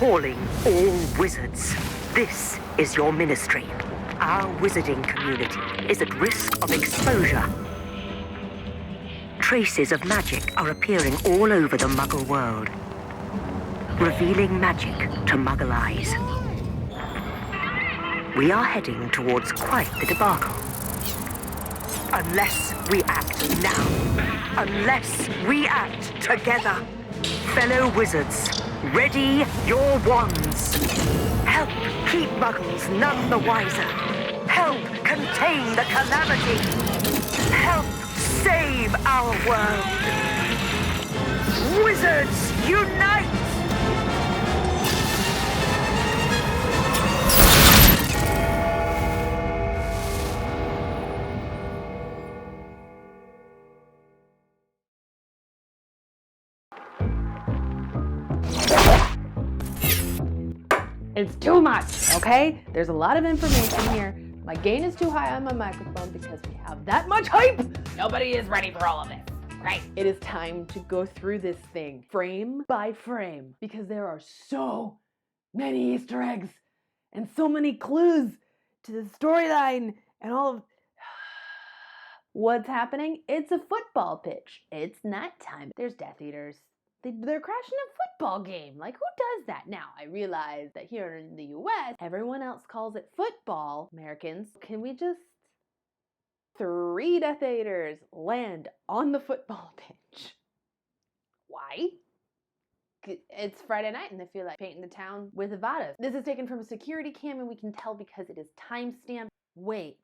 calling all wizards. This is your ministry. Our wizarding community is at risk of exposure. Traces of magic are appearing all over the Muggle world, revealing magic to Muggle eyes. We are heading towards quite the debacle. Unless we act now. Unless we act together. Fellow wizards, ready your wands. Help keep Muggles none the wiser. Help contain the calamity. Help save our world. Wizards, unite! It's too much, okay? There's a lot of information here. My gain is too high on my microphone because we have that much hype. Nobody is ready for all of this, right? It is time to go through this thing frame by frame because there are so many Easter eggs and so many clues to the storyline and all of what's happening. It's a football pitch. It's nighttime. There's Death Eaters. They're crashing a football game. Like, who does that? Now, I realize that here in the US, everyone else calls it football. Americans, can we just... 3 Death Eaters land on the football pitch. Why? It's Friday night and they feel like painting the town with Avadas. This is taken from a security cam and we can tell because it is timestamped. Wait.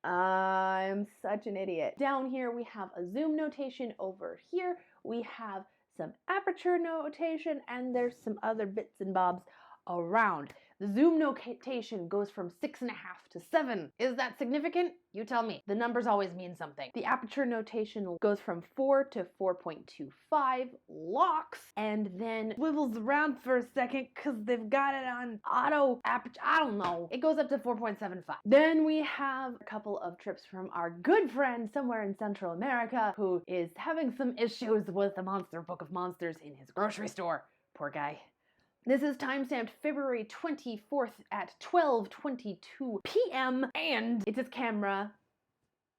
I'm such an idiot. Down here we have a zoom notation. Over here we have some aperture notation, and there's some other bits and bobs around. The zoom notation goes from 6.5 to 7. Is that significant? You tell me. The numbers always mean something. The aperture notation goes from 4 to 4.25, locks, and then swivels around for a second because they've got it on auto aperture. I don't know. It goes up to 4.75. Then we have a couple of trips from our good friend somewhere in Central America who is having some issues with the Monster Book of Monsters in his grocery store. Poor guy. This is timestamped February 24th at 12:22 p.m. and it is camera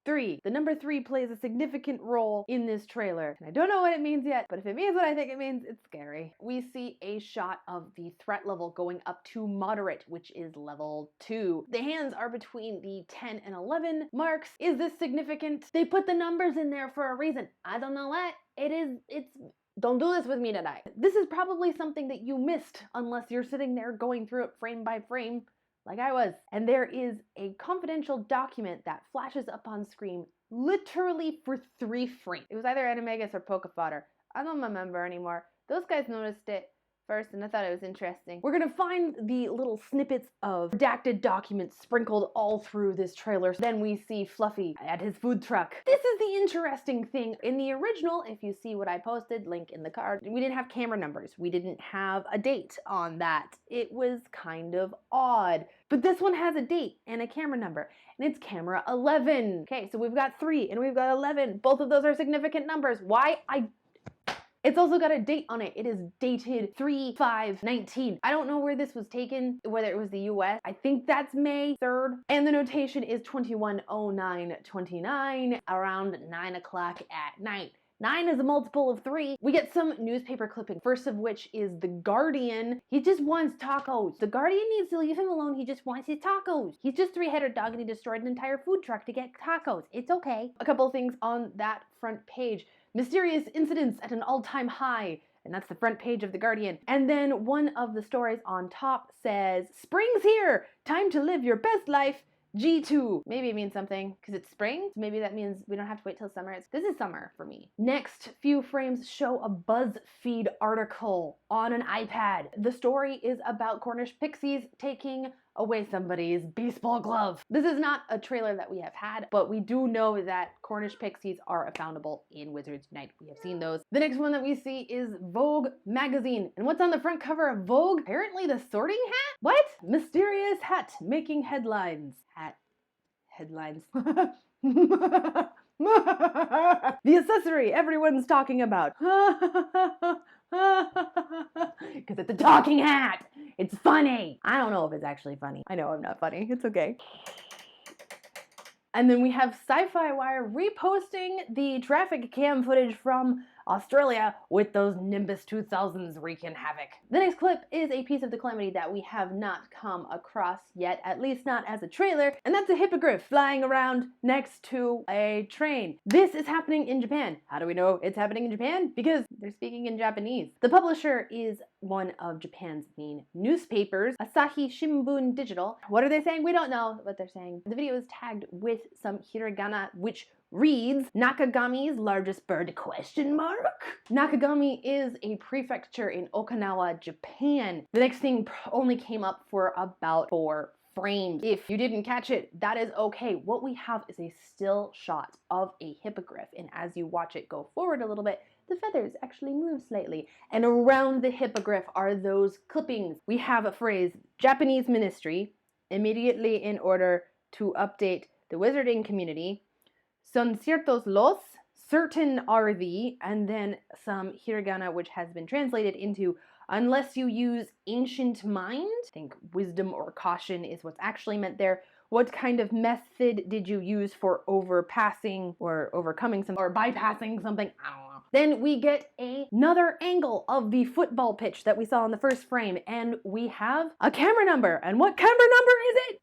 3. The number 3 plays a significant role in this trailer. And I don't know what it means yet, but if it means what I think it means, it's scary. We see a shot of the threat level going up to moderate, which is level 2. The hands are between the 10 and 11 marks. Is this significant? They put the numbers in there for a reason. I don't know what. It's don't do this with me tonight. This is probably something that you missed unless you're sitting there going through it frame by frame like I was. And there is a confidential document that flashes up on screen literally for 3 frames. It was either Animagus or Pokefodder. I don't remember anymore. Those guys noticed it first and I thought it was interesting. We're gonna find the little snippets of redacted documents sprinkled all through this trailer. Then we see Fluffy at his food truck. This is the interesting thing. In the original, if you see what I posted, link in the card, we didn't have camera numbers. We didn't have a date on that. It was kind of odd. But this one has a date and a camera number, and it's camera 11. Okay, so we've got 3 and we've got 11. Both of those are significant numbers. Why? It's also got a date on it. It is dated 3/5/19. I don't know where this was taken, whether it was the US. I think that's May 3rd. And the notation is 21:09:29, around 9 o'clock at night. 9 is a multiple of 3. We get some newspaper clipping, first of which is The Guardian. He just wants tacos. The Guardian needs to leave him alone. He just wants his tacos. He's just 3-headed dog and he destroyed an entire food truck to get tacos. It's okay. A couple of things on that front page. Mysterious incidents at an all-time high. And that's the front page of The Guardian. And then one of the stories on top says, "Spring's here! Time to live your best life. G2. Maybe it means something because it's spring. So maybe that means we don't have to wait till summer. This is summer for me. Next few frames show a BuzzFeed article on an iPad. The story is about Cornish pixies taking away somebody's baseball glove. This is not a trailer that we have had, but we do know that Cornish pixies are foundable in Wizards Unite. We have seen those. The next one that we see is Vogue Magazine. And what's on the front cover of Vogue? Apparently the sorting hat? What? Mysterious hat making headlines. Headlines. The accessory everyone's talking about. because it's a talking hat. It's funny. I don't know if it's actually funny. I know I'm not funny. It's okay. And then we have Sci-Fi Wire reposting the traffic cam footage from Australia with those Nimbus 2000s wreaking havoc. The next clip is a piece of the Calamity that we have not come across yet, at least not as a trailer, and that's a hippogriff flying around next to a train. This is happening in Japan. How do we know it's happening in Japan? Because they're speaking in Japanese. The publisher is one of Japan's main newspapers, Asahi Shimbun Digital. What are they saying? We don't know what they're saying. The video is tagged with some hiragana, which reads Nakagami's largest bird ? Nakagami is a prefecture in Okinawa, Japan. The next thing only came up for about 4 frames. If you didn't catch it, that is okay. What we have is a still shot of a hippogriff, and as you watch it go forward a little bit, the feathers actually move slightly. And around the hippogriff are those clippings. We have a phrase, Japanese ministry, immediately in order to update the wizarding community. Son ciertos los, certain are the, and then some hiragana which has been translated into unless you use ancient mind. I think wisdom or caution is what's actually meant there. What kind of method did you use for overpassing or overcoming some or bypassing something? I don't know. Then we get another angle of the football pitch that we saw in the first frame, and we have a camera number. And what camera number is it?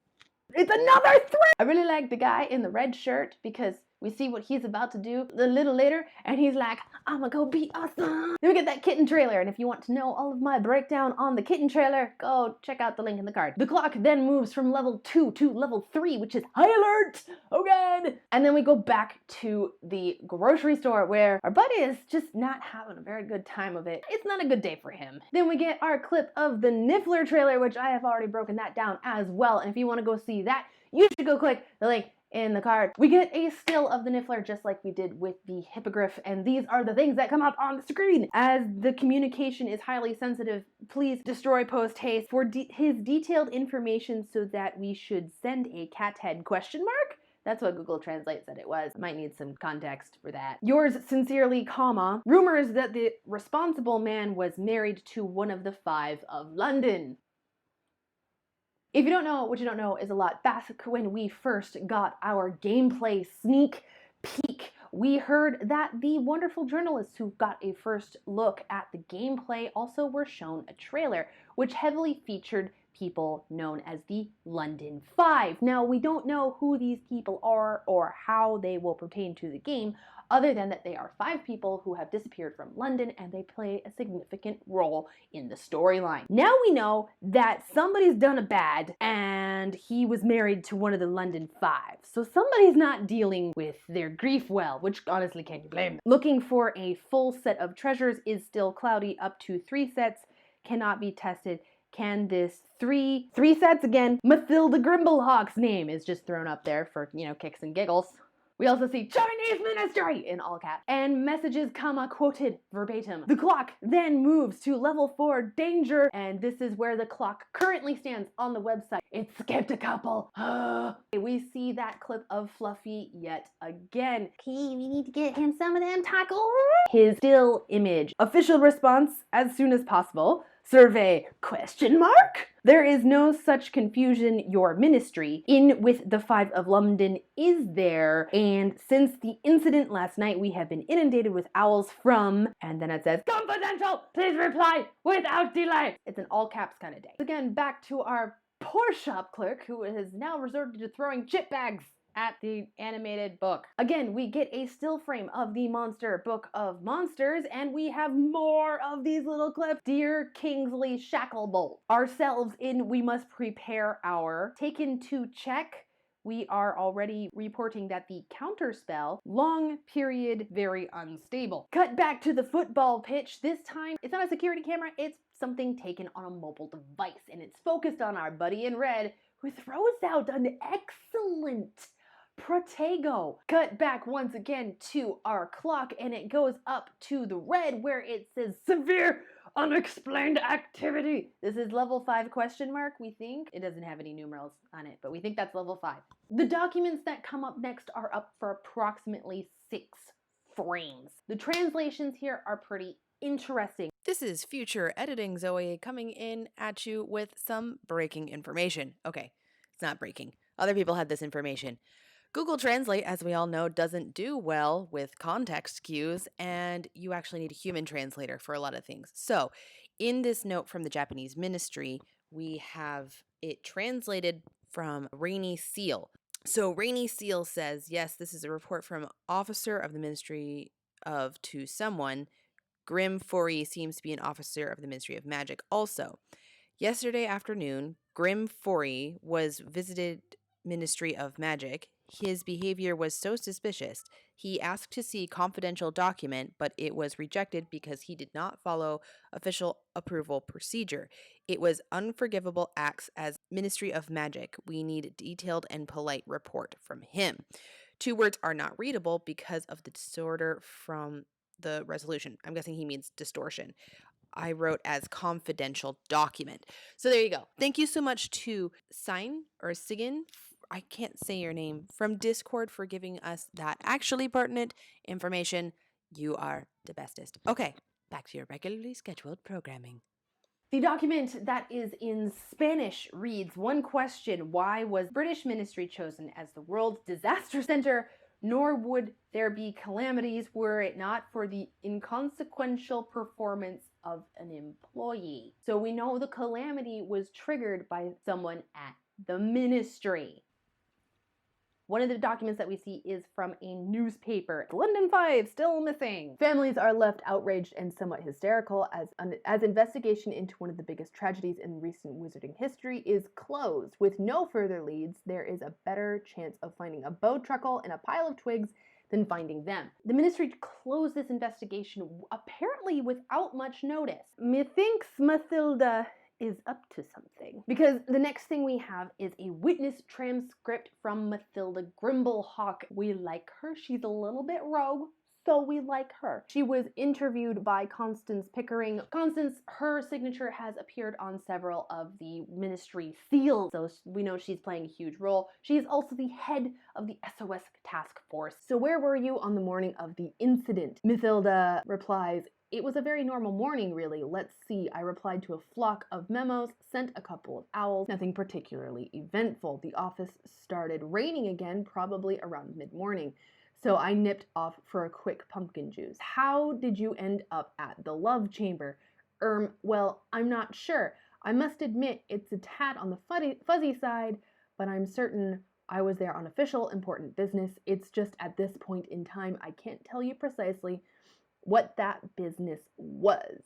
It's another 3! I really like the guy in the red shirt because we see what he's about to do a little later, and he's like, I'ma go be awesome. Then we get that kitten trailer, and if you want to know all of my breakdown on the kitten trailer, go check out the link in the card. The clock then moves from level 2 to level 3, which is high alert! Oh god! And then we go back to the grocery store where our buddy is just not having a very good time of it. It's not a good day for him. Then we get our clip of the Niffler trailer, which I have already broken that down as well, and if you want to go see that, you should go click the link in the card. We get a still of the Niffler just like we did with the hippogriff, and these are the things that come up on the screen. As the communication is highly sensitive, please destroy post haste for his detailed information so that we should send a cat head ? That's what Google Translate said it was. Might need some context for that. Yours sincerely, comma, rumors that the responsible man was married to one of the 5 of London. If you don't know, what you don't know is a lot. Back when we first got our gameplay sneak peek, we heard that the wonderful journalists who got a first look at the gameplay also were shown a trailer, which heavily featured people known as the London 5. Now, we don't know who these people are or how they will pertain to the game, other than that they are 5 people who have disappeared from London and they play a significant role in the storyline. Now we know that somebody's done a bad and he was married to one of the London 5. So somebody's not dealing with their grief well, which honestly, can you blame them? Looking for a full set of treasures is still cloudy. Up to 3 sets cannot be tested. Can this 3 sets again? Mathilda Grimble name is just thrown up there for, you know, kicks and giggles. We also see Chinese ministry in all caps and messages, comma, quoted verbatim. The clock then moves to level 4 danger, and this is where the clock currently stands on the website. It skipped a couple. We see that clip of Fluffy yet again. Okay, we need to get him some of them tacos. His still image. Official response as soon as possible. Survey ? There is no such confusion. Your ministry in with the 5 of London is there, and since the incident last night we have been inundated with owls from, and then it says confidential, please reply without delay. It's an all caps kind of day. Again, back to our poor shop clerk who has now resorted to throwing chip bags at the animated book. Again, we get a still frame of the monster book of monsters, and we have more of these little clips. Dear Kingsley Shacklebolt, ourselves in we must prepare our taken to check. We are already reporting that the counterspell, long period, very unstable. Cut back to the football pitch. This time, it's not a security camera, it's something taken on a mobile device, and it's focused on our buddy in red who throws out an excellent Protego. Cut back once again to our clock, and it goes up to the red where it says severe unexplained activity. This is level 5 ? We think. It doesn't have any numerals on it, but we think that's level 5. The documents that come up next are up for approximately 6 frames. The translations here are pretty interesting. This is future editing Zoe coming in at you with some breaking information. Okay, it's not breaking. Other people had this information. Google Translate, as we all know, doesn't do well with context cues, and you actually need a human translator for a lot of things. So, in this note from the Japanese ministry, we have it translated from Rainy Seal. So, Rainy Seal says, yes, this is a report from officer of the ministry of to someone. Grim Forey seems to be an officer of the Ministry of Magic also. Yesterday afternoon, Grim Forey was visited Ministry of Magic. His behavior was so suspicious. He asked to see confidential document, but it was rejected because he did not follow official approval procedure. It was unforgivable acts as Ministry of Magic. We need a detailed and polite report from him. 2 words are not readable because of the disorder from the resolution. I'm guessing he means distortion. I wrote as confidential document. So there you go. Thank you so much to Sigin, I can't say your name, from Discord for giving us that actually pertinent information. You are the bestest. Okay, back to your regularly scheduled programming. The document that is in Spanish reads, one question, why was British ministry chosen as the world's disaster center? Nor would there be calamities were it not for the inconsequential performance of an employee. So we know the calamity was triggered by someone at the ministry. One of the documents that we see is from a newspaper. London 5 still missing. Families are left outraged and somewhat hysterical as investigation into one of the biggest tragedies in recent wizarding history is closed. With no further leads, there is a better chance of finding a bow truckle in a pile of twigs than finding them. The ministry closed this investigation apparently without much notice. Methinks Mathilda is up to something. Because the next thing we have is a witness transcript from Mathilda Grimble. We like her. She's a little bit rogue, so we like her. She was interviewed by Constance Pickering. Constance, her signature has appeared on several of the ministry seals, so we know she's playing a huge role. She is also the head of the SOS task force. So where were you on the morning of the incident? Mathilda replies, it was a very normal morning, really. Let's see. I replied to a flock of memos, sent a couple of owls, nothing particularly eventful. The office started raining again, probably around mid-morning. So I nipped off for a quick pumpkin juice. How did you end up at the love chamber? Well, I'm not sure. I must admit it's a tad on the fuzzy side, but I'm certain I was there on official, important business. It's just at this point in time, I can't tell you precisely what that business was.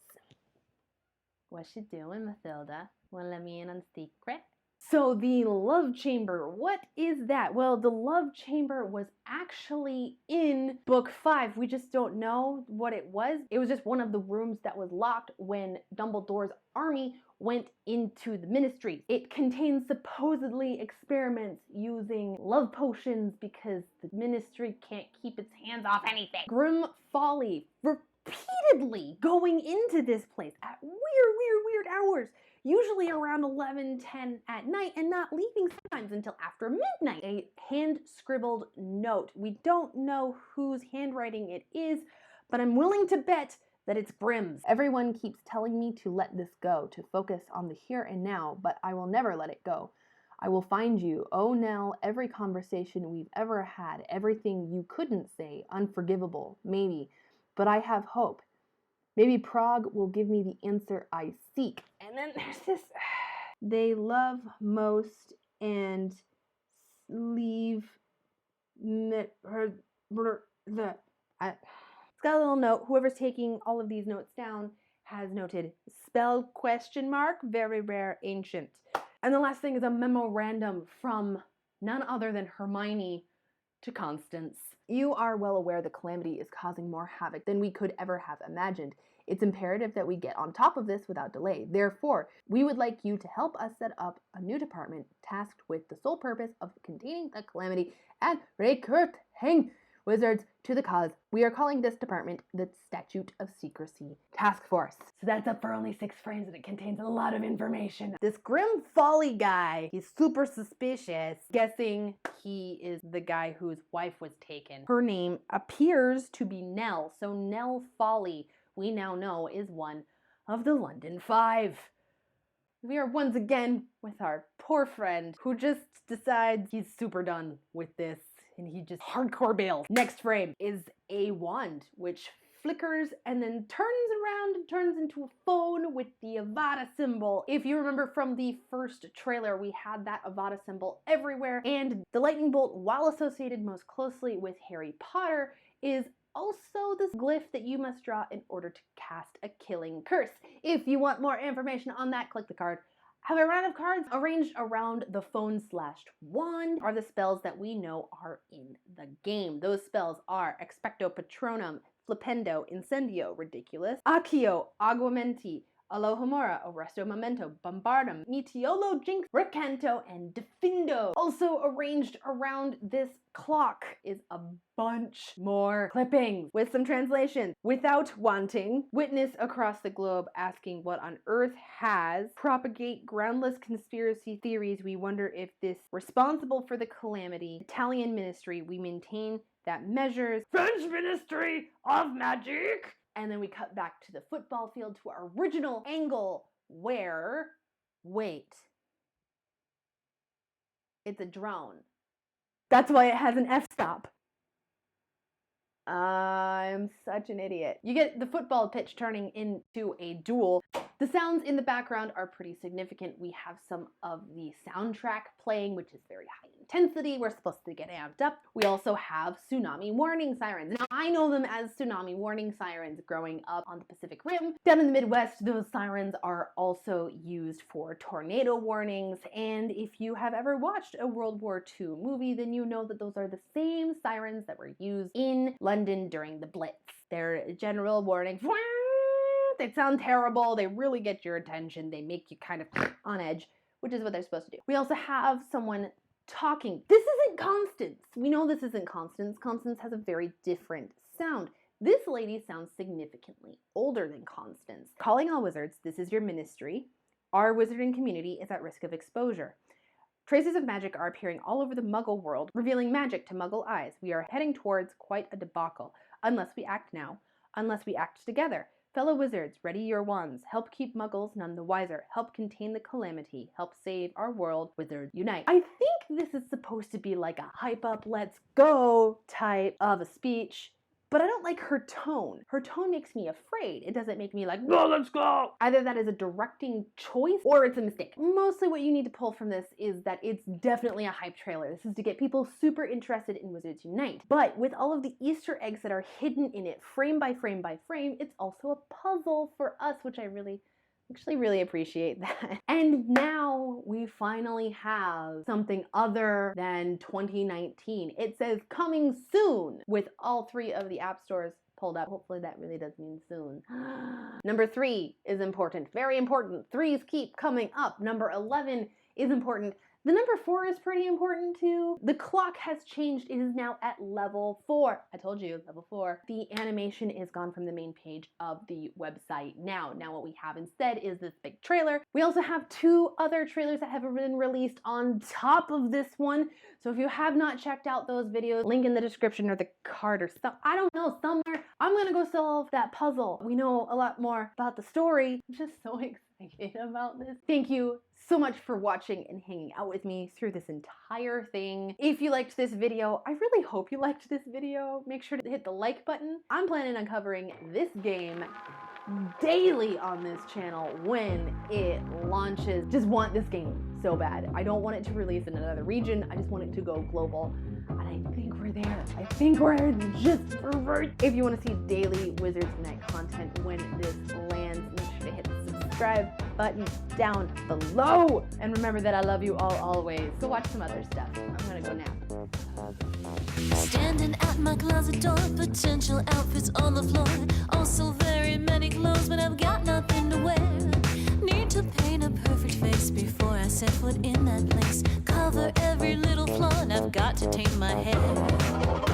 What's she doing, Mathilda? Wanna let me in on secret? So the love chamber, what is that? Well, the love chamber was actually in book 5. We just don't know what it was. It was just one of the rooms that was locked when Dumbledore's army went into the ministry. It contains supposedly experiments using love potions because the ministry can't keep its hands off anything. Grim Folly repeatedly going into this place at weird hours, usually around 11:10 at night, and not leaving sometimes until after midnight. A hand-scribbled note. We don't know whose handwriting it is, but I'm willing to bet that it's Grimm's. Everyone keeps telling me to let this go, to focus on the here and now, but I will never let it go. I will find you. Oh, Nell, every conversation we've ever had, everything you couldn't say, unforgivable, maybe, but I have hope. Maybe Prague will give me the answer I seek. And then there's this, they love most and leave her, it's got a little note. Whoever's taking all of these notes down has noted spell question mark, very rare, ancient. And the last thing is a memorandum from none other than Hermione to Constance. You are well aware the calamity is causing more havoc than we could ever have imagined. It's imperative that we get on top of this without delay. Therefore, we would like you to help us set up a new department tasked with the sole purpose of containing the calamity and recruiting wizards to the cause. We are calling this department the Statute of Secrecy Task Force. So that's up for only 6 frames and it contains a lot of information. This Grim Folly guy, he's super suspicious, guessing he is the guy whose wife was taken. Her name appears to be Nell, so Nell Folly, we now know, is one of the London Five. We are once again with our poor friend who just decides he's super done with this and he just hardcore bails. Next frame is a wand which flickers and then turns around and turns into a phone with the Avada symbol. If you remember from the first trailer, we had that Avada symbol everywhere, and the lightning bolt, while associated most closely with Harry Potter, is also this glyph that you must draw in order to cast a killing curse. If you want more information on that, click the card. Have a round of cards arranged around the phone/wand are the spells that we know are in the game. Those spells are Expecto Patronum, Flipendo, Incendio, Ridiculous, Accio, Aguamenti, Alohomora, Arresto Memento, Bombardum, Meteolo, Jinx, Recanto, and Defindo. Also arranged around this clock is a bunch more clippings with some translations. Without wanting, witness across the globe asking what on earth has, propagate groundless conspiracy theories. We wonder if this responsible for the calamity. Italian ministry, we maintain that measures French Ministry of Magic. And then we cut back to the football field to our original angle where, wait, it's a drone. That's why it has an f-stop. I'm such an idiot. You get the football pitch turning into a duel. The sounds in the background are pretty significant. We have some of the soundtrack playing, which is very high intensity. We're supposed to get amped up. We also have tsunami warning sirens. Now, I know them as tsunami warning sirens growing up on the Pacific Rim. Down in the Midwest, those sirens are also used for tornado warnings. And if you have ever watched a World War II movie, then you know that those are the same sirens that were used in London during the Blitz. They're a general warning. They sound terrible. They really get your attention. They make you kind of on edge, which is what they're supposed to do. We also have someone talking. This isn't Constance. We know this isn't Constance. Constance has a very different sound. This lady sounds significantly older than Constance. Calling all wizards, this is your ministry. Our wizarding community is at risk of exposure. Traces of magic are appearing all over the Muggle world, revealing magic to Muggle eyes. We are heading towards quite a debacle. Unless we act now. Unless we act together. Fellow wizards, ready your wands. Help keep Muggles none the wiser. Help contain the calamity. Help save our world. Wizards unite. I think this is supposed to be like a hype up, let's go type of a speech. But I don't like her tone. Her tone makes me afraid. It doesn't make me like, go, let's go. Either that is a directing choice or it's a mistake. Mostly what you need to pull from this is that it's definitely a hype trailer. This is to get people super interested in Wizards Unite. But with all of the Easter eggs that are hidden in it, frame by frame by frame, it's also a puzzle for us, which I actually really appreciate that. And now we finally have something other than 2019. It says coming soon with all 3 of the app stores pulled up. Hopefully that really does mean soon. Number 3 is important, very important. 3s keep coming up. Number 11 is important. The number 4 is pretty important too. The clock has changed. It is now at level 4. I told you, level 4. The animation is gone from the main page of the website now. Now what we have instead is this big trailer. We also have 2 other trailers that have been released on top of this one. So if you have not checked out those videos, link in the description or the card or stuff. I don't know, somewhere. I'm gonna go solve that puzzle. We know a lot more about the story. I'm just so excited about this. Thank you so much for watching and hanging out with me through this entire thing. If you liked this video, I really hope you liked this video. Make sure to hit the like button. I'm planning on covering this game daily on this channel when it launches. Just want this game so bad. I don't want it to release in another region. I just want it to go global. And I think we're there. I think we're just right. If you want to see daily Wizards Unite content when this lands, make sure to hit the subscribe button down below. And remember that I love you all always. Go watch some other stuff. I'm gonna go now. Standing at my closet door, potential outfits on the floor. Also very many clothes, but I've got nothing to wear. Need to paint a perfect face before I set foot in that place. Cover every little flaw, and I've got to tame my hair.